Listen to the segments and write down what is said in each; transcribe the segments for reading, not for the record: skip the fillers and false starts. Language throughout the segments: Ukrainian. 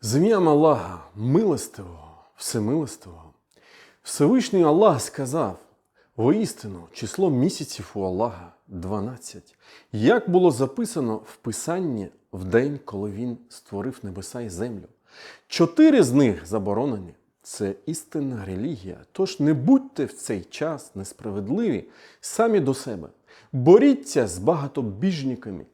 З ім'ям Аллаха, милостивого, всемилостивого. Всевишній Аллах сказав: воістину, число місяців у Аллаха 12. Як було записано в Писанні в день, коли Він створив небеса і землю. 4 з них заборонені. Це істинна релігія. Тож не будьте в цей час несправедливі самі до себе. Боріться з багатобіжниками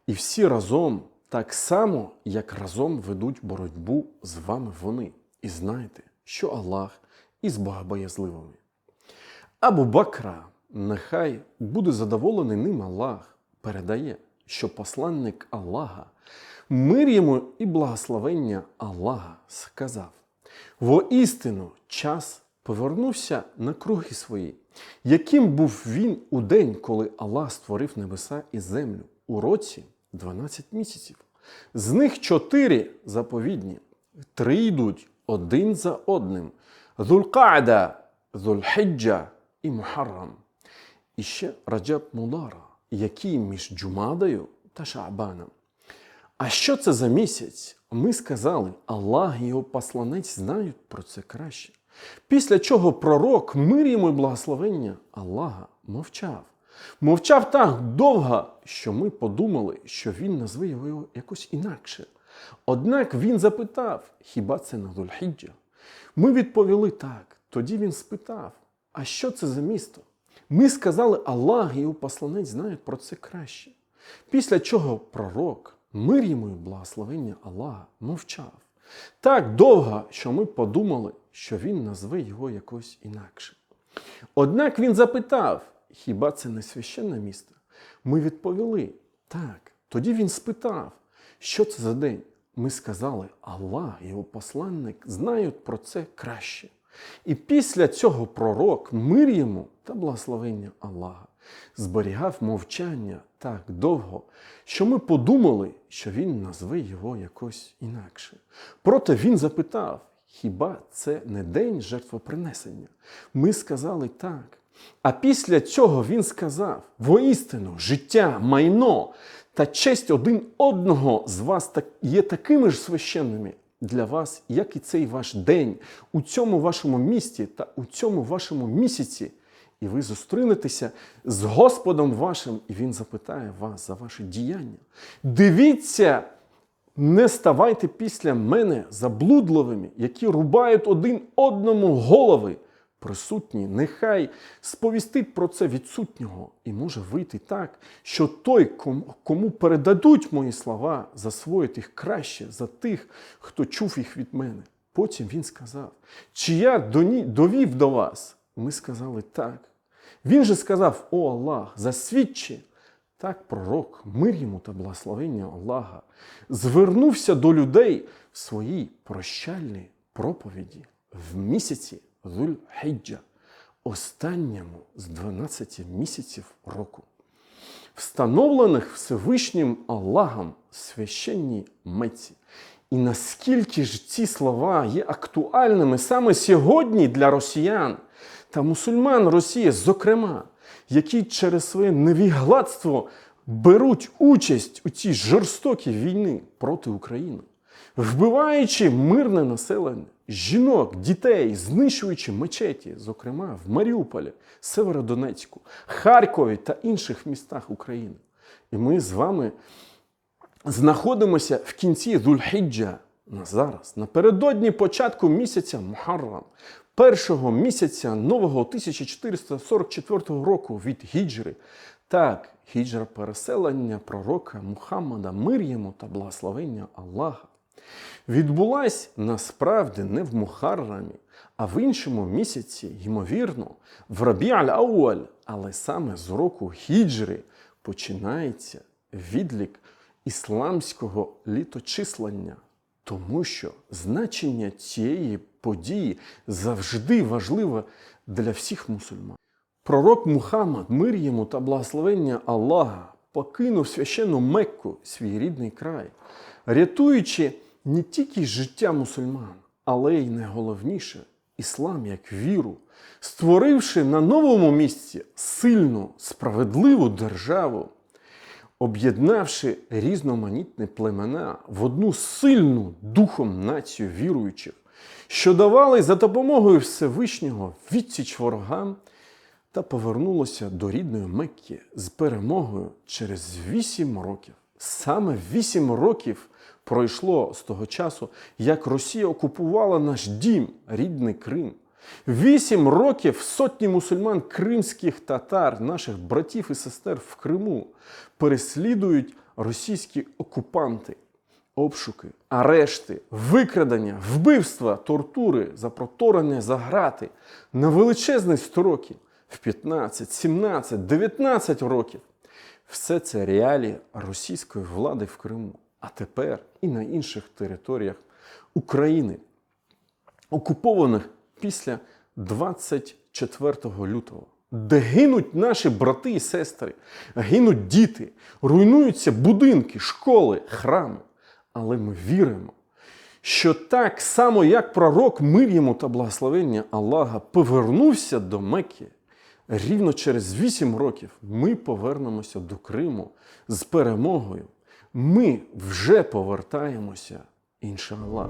і всі разом, так само, як разом ведуть боротьбу з вами вони. І знайте, що Аллах із богобоязливими. Абу Бакра, нехай буде задоволений ним Аллах, передає, що посланник Аллаха, мир йому і благословення Аллаха, сказав: воістину час повернувся на круги свої, яким був він у день, коли Аллах створив небеса і землю, у році 12 місяців. З них 4 заповідні, 3 йдуть один за одним: Зуль-Каада, Зуль-Хіджа і Мухаррам. І ще Раджаб Мудара, який між Джумадою та Шаабаном. А що це за місяць? Ми сказали: Аллах і його посланець знають про це краще. Після чого пророк, мир йому і благословення Аллаха, мовчав. Мовчав так довго, що ми подумали, що він назве його якось інакше. Однак він запитав: хіба це не Зуль-Хіджа? Ми відповіли так. Тоді він спитав: а що це за місто? Ми сказали: Аллах і його посланець знають про це краще. Після чого пророк, мир йому і благословення Аллаха, мовчав. Так довго, що ми подумали, що він назве його якось інакше. Однак він запитав: хіба це не священне місто? Ми відповіли так. Тоді він спитав: що це за день? Ми сказали: Аллах і його посланник знають про це краще. І після цього пророк, мир йому та благословення Аллаха, зберігав мовчання так довго, що ми подумали, що він назве його якось інакше. Проте він запитав: хіба це не день жертвопринесення? Ми сказали так. А після цього він сказав: воістину, життя, майно та честь один одного з вас є такими ж священними для вас, як і цей ваш день, у цьому вашому місті та у цьому вашому місяці. І ви зустрінетеся з Господом вашим, і Він запитає вас за ваші діяння. Дивіться, не ставайте після мене заблудливими, які рубають один одному голови. Присутній нехай сповістить про це відсутнього. І може вийти так, що той, кому передадуть мої слова, засвоїть їх краще за тих, хто чув їх від мене. Потім він сказав: чи я довів до вас? Ми сказали так. Він же сказав: о Аллах, засвідчи. Так пророк, мир йому та благословення Аллаха, звернувся до людей в своїй прощальній проповіді в місяці Зуль-Хіджа, останньому з 12 місяців року, встановлених Всевишнім Аллахом священній Мекці. І наскільки ж ці слова є актуальними саме сьогодні для росіян та мусульман Росії, зокрема, які через своє невігластво беруть участь у цій жорстокій війні проти України, вбиваючи мирне населення, жінок, дітей, знищуючи мечеті, зокрема в Маріуполі, Северодонецьку, Харкові та інших містах України. І ми з вами знаходимося в кінці Зуль-Хіджа зараз, напередодні початку місяця Мухаррам, першого місяця нового 1444 року від Гіджри. Так, Гіджра – переселення пророка Мухаммада, мир йому та благословення Аллаха, відбулась насправді не в Мухаррамі, а в іншому місяці, ймовірно, в Рабі-аль-Ауаль, але саме з року Гіджри починається відлік ісламського літочислення, тому що значення цієї події завжди важливе для всіх мусульман. Пророк Мухаммад, мир йому та благословення Аллаха, покинув священну Мекку, свій рідний край, рятуючи не тільки життя мусульман, але й найголовніше – іслам як віру, створивши на новому місці сильну, справедливу державу. об'єднавши різноманітні племена в одну сильну духом націю віруючих, що давали за допомогою Всевишнього відсіч ворогам, та повернулося до рідної Мекки з перемогою через 8 років. Саме 8 років пройшло з того часу, як Росія окупувала наш дім, рідний Крим. 8 років сотні мусульман кримських татар, наших братів і сестер в Криму, переслідують російські окупанти. Обшуки, арешти, викрадення, вбивства, тортури, запроторення за грати на величезні строки в 15, 17, 19 років. Все це реалії російської влади в Криму, а тепер і на інших територіях України, окупованих після 24 лютого, де гинуть наші брати і сестри, гинуть діти, руйнуються будинки, школи, храми. Але ми віримо, що так само, як пророк, мир йому та благословення Аллаха, повернувся до Мекки, рівно через 8 років ми повернемося до Криму з перемогою. Ми вже повертаємося, іншаллах.